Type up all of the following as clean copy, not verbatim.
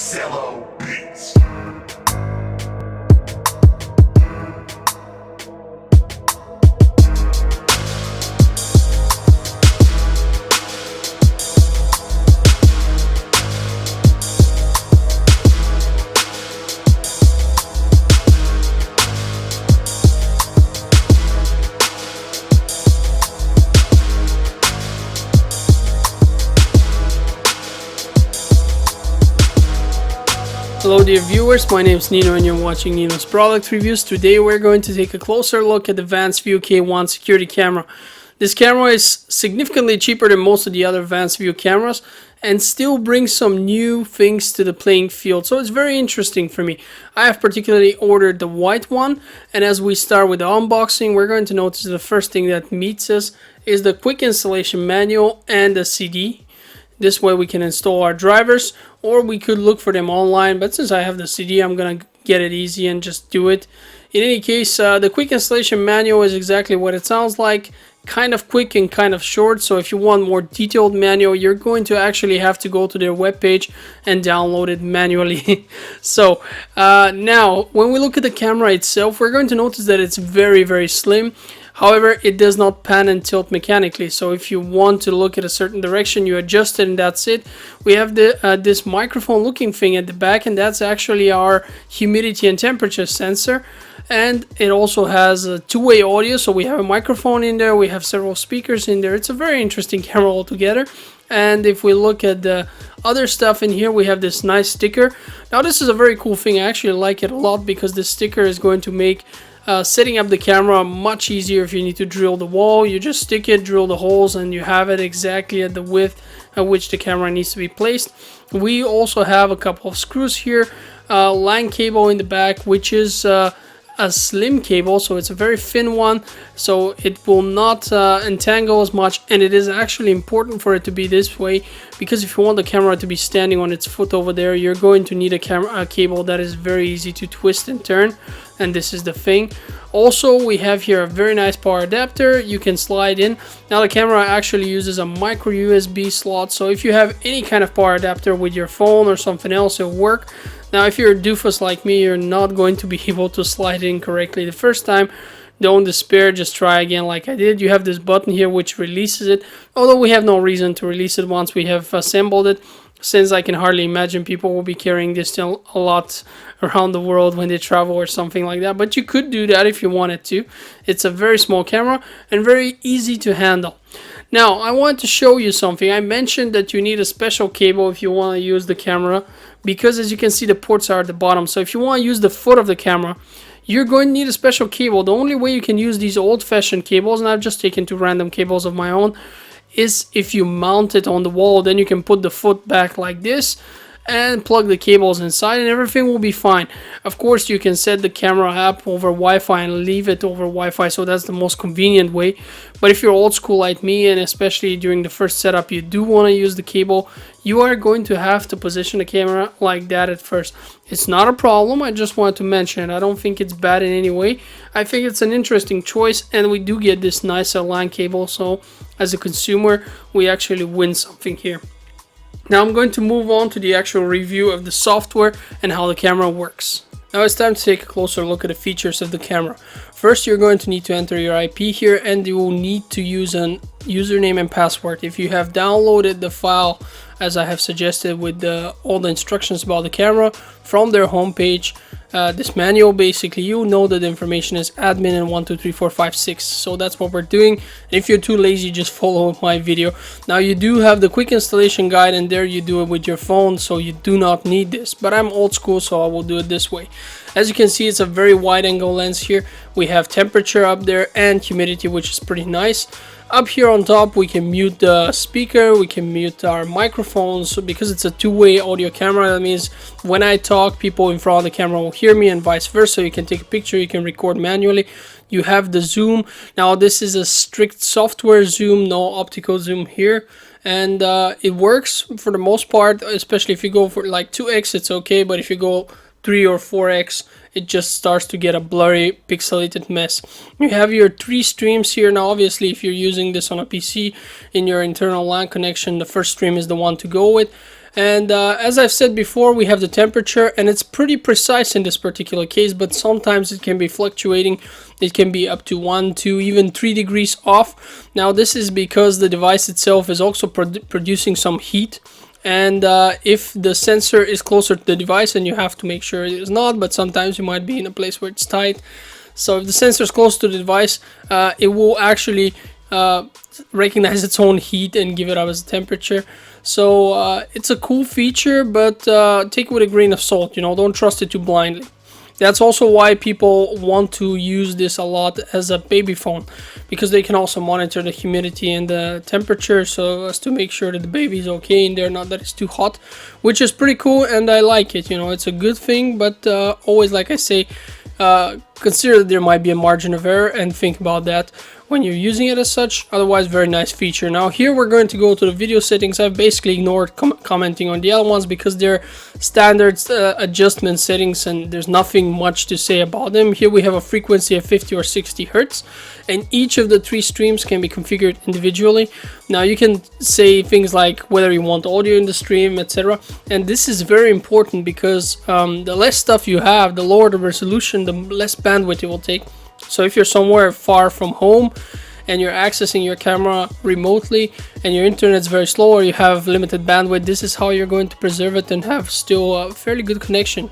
Celo Beats. Hello dear viewers, my name is Nino and you're watching Nino's product reviews. Today we're going to take a closer look at the Wansview K1 security camera. This camera is significantly cheaper than most of the other Wansview cameras and still brings some new things to the playing field. So it's very interesting for me. I have particularly ordered the white one, and as we start with the unboxing, we're going to notice the first thing that meets us is the quick installation manual and the CD. This way we can install our drivers, or we could look for them online, but since I have the CD, I'm gonna get it easy and just do it. In any case, the quick installation manual is exactly what it sounds like, kind of quick and kind of short. So if you want more detailed manual, you're going to actually have to go to their webpage and download it manually. So now when we look at the camera itself, we're going to notice that it's very slim. However, it does not pan and tilt mechanically, so if you want to look at a certain direction, you adjust it and that's it. We have this microphone looking thing at the back, and that's actually our humidity and temperature sensor. And it also has a two-way audio, so we have a microphone in there, we have several speakers in there. It's a very interesting camera altogether. And if we look at the other stuff in here, we have this nice sticker. Now this is a very cool thing. I actually like it a lot because this sticker is going to make setting up the camera much easier. If you need to drill the wall, you just stick it, drill the holes, and you have it exactly at the width at which the camera needs to be placed. We also have a couple of screws here, LAN cable in the back, which is a slim cable, so it's a very thin one, so it will not entangle as much. And it is actually important for it to be this way, because if you want the camera to be standing on its foot over there, you're going to need a cable that is very easy to twist and turn, and this is the thing. Also, we have here a very nice power adapter you can slide in. Now the camera actually uses a micro USB slot, so if you have any kind of power adapter with your phone or something else, it'll work. Now if you're a doofus like me, you're not going to be able to slide in correctly the first time. Don't despair, just try again like I did. You have this button here which releases it, although we have no reason to release it once we have assembled it, since I can hardly imagine people will be carrying this still a lot around the world when they travel or something like that. But you could do that if you wanted to. It's a very small camera and very easy to handle. Now I want to show you something. I mentioned that you need a special cable if you want to use the camera, because as you can see, the ports are at the bottom. So if you want to use the foot of the camera, you're going to need a special cable. The only way you can use these old-fashioned cables, and I've just taken two random cables of my own, is if you mount it on the wall. Then you can put the foot back like this and plug the cables inside and everything will be fine. Of course, you can set the camera app over Wi-Fi and leave it over Wi-Fi, so that's the most convenient way. But if you're old school like me, and especially during the first setup, you do want to use the cable, you are going to have to position the camera like that at first. It's not a problem, I just wanted to mention it. I don't think it's bad in any way. I think it's an interesting choice, and we do get this nicer LAN cable, so as a consumer, we actually win something here. Now I'm going to move on to the actual review of the software and how the camera works. Now it's time to take a closer look at the features of the camera. First, you're going to need to enter your IP here, and you will need to use an username and password. If you have downloaded the file, as I have suggested, with all the instructions about the camera from their homepage, this manual, basically, you know that the information is admin and 123456. So that's what we're doing. And if you're too lazy, just follow my video. Now you do have the quick installation guide, and there you do it with your phone, so you do not need this. But I'm old school, so I will do it this way. As you can see, it's a very wide angle lens here. We have temperature up there and humidity, which is pretty nice. Up here on top, we can mute the speaker, we can mute our microphones. So because it's a two-way audio camera, that means when I talk, people in front of the camera will hear me, and vice versa. You can take a picture, you can record manually. You have the zoom. Now this is a strict software zoom, no optical zoom here. And it works for the most part, especially if you go for like 2x, it's okay. But if you go 3 or 4x, it just starts to get a blurry pixelated mess. You have your 3 streams here. Now obviously if you're using this on a PC in your internal LAN connection, the first stream is the one to go with. And as I've said before, we have the temperature, and it's pretty precise in this particular case, but sometimes it can be fluctuating. It can be up to 1, 2, even 3 degrees off. Now this is because the device itself is also producing some heat. And if the sensor is closer to the device, and you have to make sure it is not, but sometimes you might be in a place where it's tight. So if the sensor is close to the device, it will actually recognize its own heat and give it up as a temperature. So it's a cool feature, but take it with a grain of salt, you know, don't trust it too blindly. That's also why people want to use this a lot as a baby phone, because they can also monitor the humidity and the temperature so as to make sure that the baby is okay in there, not that it's too hot, which is pretty cool, and I like it. You know, it's a good thing, but always, like I say, consider that there might be a margin of error and think about that when you're using it as such. Otherwise, very nice feature. Now here we're going to go to the video settings. I've basically ignored commenting on the other ones because they're standard adjustment settings and there's nothing much to say about them. Here we have a frequency of 50 or 60 hertz, and each of the 3 streams can be configured individually. Now you can say things like whether you want audio in the stream, etc. And this is very important because the less stuff you have, the lower the resolution, the less bandwidth it will take. So if you're somewhere far from home and you're accessing your camera remotely and your internet's very slow or you have limited bandwidth, this is how you're going to preserve it and have still a fairly good connection.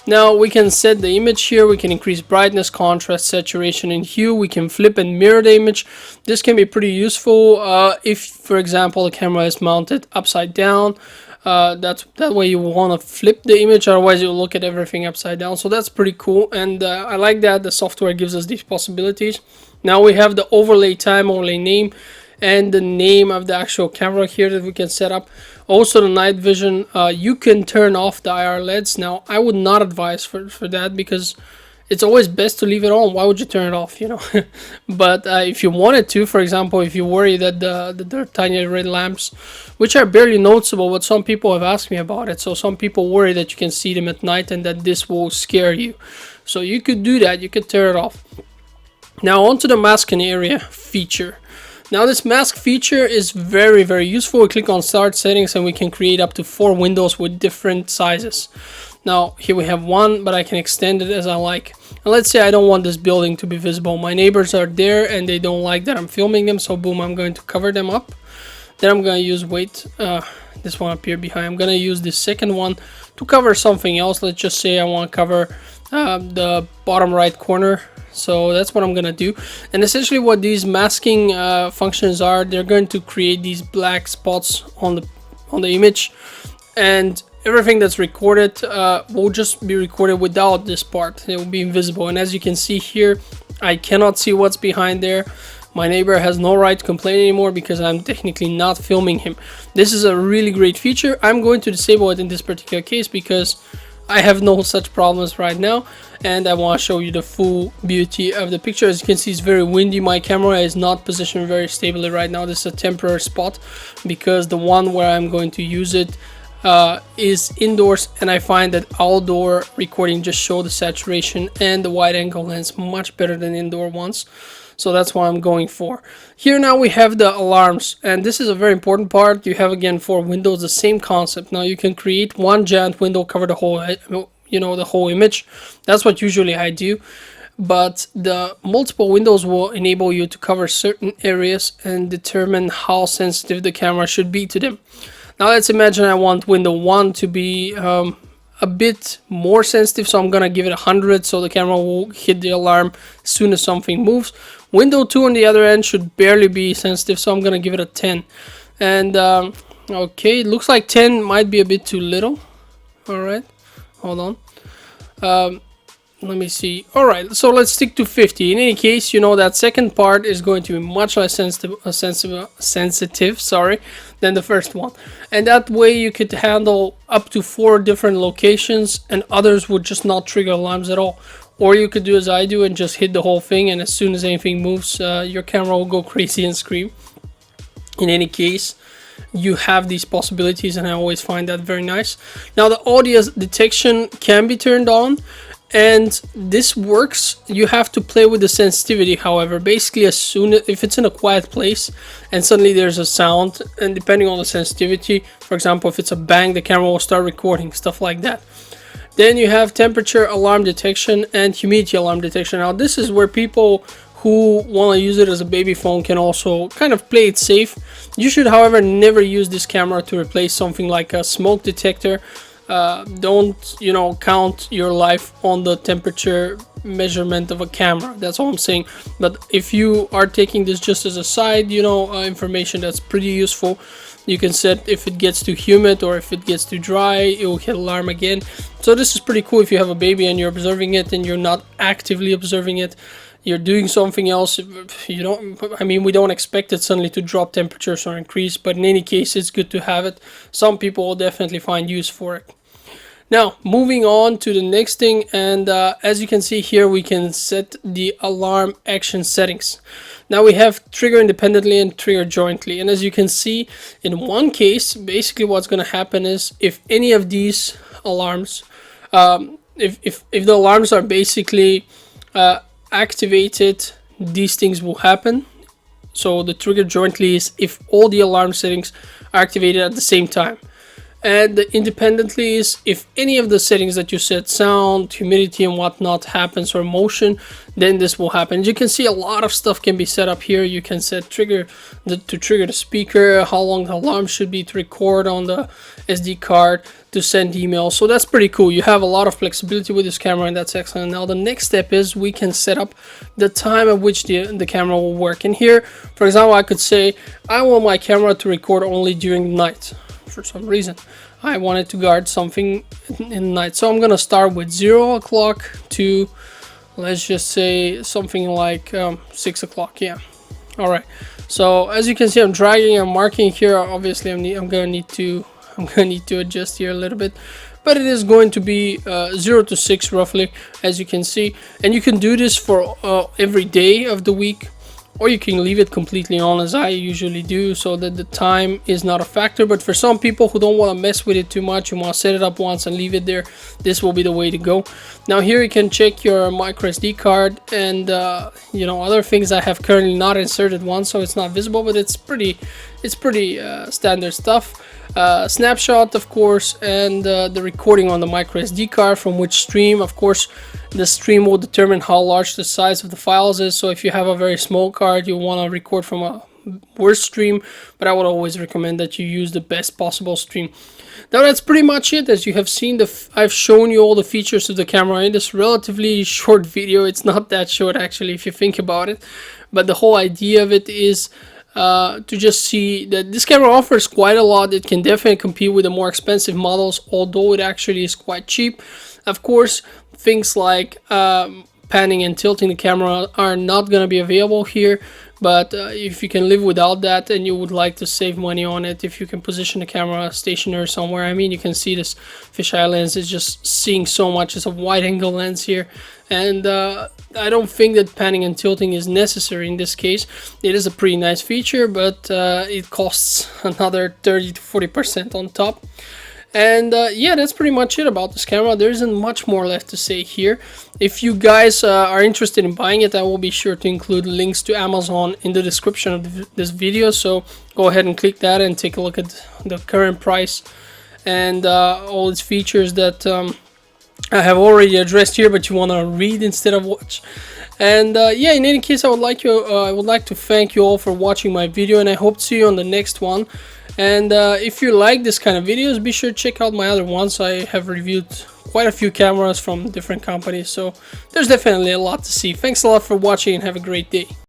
Now we can set the image here. We can increase brightness, contrast, saturation, and hue. We can flip and mirror the image. This can be pretty useful if, for example, the camera is mounted upside down. That way you want to flip the image, otherwise you'll look at everything upside down. So that's pretty cool, and I like that the software gives us these possibilities. Now we have the overlay time, overlay name, and the name of the actual camera here that we can set up. Also the night vision, you can turn off the IR LEDs. Now I would not advise for that because it's always best to leave it on. Why would you turn it off, you know? But if you wanted to, for example, if you worry that the tiny red lamps, which are barely noticeable, but some people have asked me about it. So some people worry that you can see them at night and that this will scare you. So you could do that. You could turn it off. Now onto the masking area feature. Now this mask feature is very, very useful. We click on start settings and we can create up to 4 windows with different sizes. Now here we have one, but I can extend it as I like. And let's say I don't want this building to be visible. My neighbors are there and they don't like that I'm filming them, so boom, I'm going to cover them up. Then I'm going to use this one up here behind. I'm going to use this second one to cover something else. Let's just say I want to cover the bottom right corner. So that's what I'm gonna do. And essentially what these masking functions are, they're going to create these black spots on the image, and everything that's recorded will just be recorded without this part. It will be invisible. And as you can see here, I cannot see what's behind there. My neighbor has no right to complain anymore because I'm technically not filming him. This is a really great feature. I'm going to disable it in this particular case because I have no such problems right now, and I want to show you the full beauty of the picture. As you can see, it's very windy. My camera is not positioned very stably right now. This is a temporary spot because the one where I'm going to use it is indoors, and I find that outdoor recording just show the saturation and the wide angle lens much better than indoor ones. So that's what I'm going for. Here now we have the alarms, and this is a very important part. You have again 4 windows, the same concept. Now you can create one giant window, cover the whole, you know, the whole image. That's what usually I do. But the multiple windows will enable you to cover certain areas and determine how sensitive the camera should be to them. Now let's imagine I want window 1 to be a bit more sensitive, so I'm gonna give it 100 so the camera will hit the alarm as soon as something moves. Window 2 on the other end should barely be sensitive, so I'm gonna give it a 10. And okay, it looks like 10 might be a bit too little. All right, hold on. Let me see. All right, so let's stick to 50. In any case, you know that second part is going to be much less sensitive, sorry, than the first one. And that way you could handle up to 4 different locations, and others would just not trigger alarms at all. Or you could do as I do and just hit the whole thing, and as soon as anything moves, your camera will go crazy and scream. In any case, you have these possibilities, and I always find that very nice. Now the audio detection can be turned on, and this works. You have to play with the sensitivity, however. Basically, as soon as if it's in a quiet place and suddenly there's a sound, and depending on the sensitivity, for example, if it's a bang, the camera will start recording, stuff like that. Then you have temperature alarm detection and humidity alarm detection. Now this is where people who want to use it as a baby phone can also kind of play it safe. You should, however, never use this camera to replace something like a smoke detector. Don't, you know, count your life on the temperature measurement of a camera. That's all I'm saying. But if you are taking this just as a side, you know, information that's pretty useful, you can set if it gets too humid or if it gets too dry, it will hit alarm again. So this is pretty cool if you have a baby and you're observing it and you're not actively observing it. You're doing something else. You don't, I mean, we don't expect it suddenly to drop temperatures or increase, but in any case, it's good to have it. Some people will definitely find use for it. Now, moving on to the next thing, and as you can see here, we can set the alarm action settings. Now we have trigger independently and trigger jointly, and as you can see, in one case, basically what's going to happen is if any of these alarms, if the alarms are basically activated, these things will happen. So the trigger jointly is if all the alarm settings are activated at the same time. And the independently is if any of the settings that you set, sound, humidity and whatnot, happens, or motion, then this will happen. As you can see, a lot of stuff can be set up here. You can set to trigger the speaker, how long the alarm should be, to record on the SD card, to send emails. So that's pretty cool. You have a lot of flexibility with this camera, and that's excellent. Now the next step is we can set up the time at which the camera will work. And here, for example, I could say I want my camera to record only during the night. For some reason I wanted to guard something in the night, so I'm gonna start with 0 o'clock to, let's just say, something like 6 o'clock. Yeah, all right. So as you can see, I'm dragging, I'm marking here. Obviously I'm gonna need to adjust here a little bit, but it is going to be 0 to 6 roughly, as you can see. And you can do this for every day of the week, or you can leave it completely on, as I usually do, so that the time is not a factor. But for some people who don't want to mess with it too much, you want to set it up once and leave it there, this will be the way to go. Now here you can check your micro SD card and you know, other things. I have currently not inserted one, so it's not visible, but it's pretty standard stuff. Snapshot, of course, and the recording on the micro SD card, from which stream. Of course, the stream will determine how large the size of the files is. So if you have a very small card, you want to record from a worse stream, but I would always recommend that you use the best possible stream. Now that's pretty much it. As you have seen, I've shown you all the features of the camera in this relatively short video. It's not that short actually, if you think about it, but the whole idea of it is to just see that this camera offers quite a lot. It can definitely compete with the more expensive models, although it actually is quite cheap. Of course, things like panning and tilting the camera are not going to be available here, but if you can live without that and you would like to save money on it, if you can position the camera stationary somewhere, I mean, you can see this fisheye lens is just seeing so much. It's a wide angle lens here, and I don't think that panning and tilting is necessary in this case. It is a pretty nice feature, but it costs another 30 to 40% on top. And yeah, that's pretty much it about this camera. There isn't much more left to say here. If you guys are interested in buying it, I will be sure to include links to Amazon in the description of this video, so go ahead and click that and take a look at the current price and all its features that I have already addressed here, but you want to read instead of watch. And yeah, in any case, I would like to thank you all for watching my video, and I hope to see you on the next one. And if you like this kind of videos, be sure to check out my other ones. I have reviewed quite a few cameras from different companies, so there's definitely a lot to see. Thanks a lot for watching and have a great day.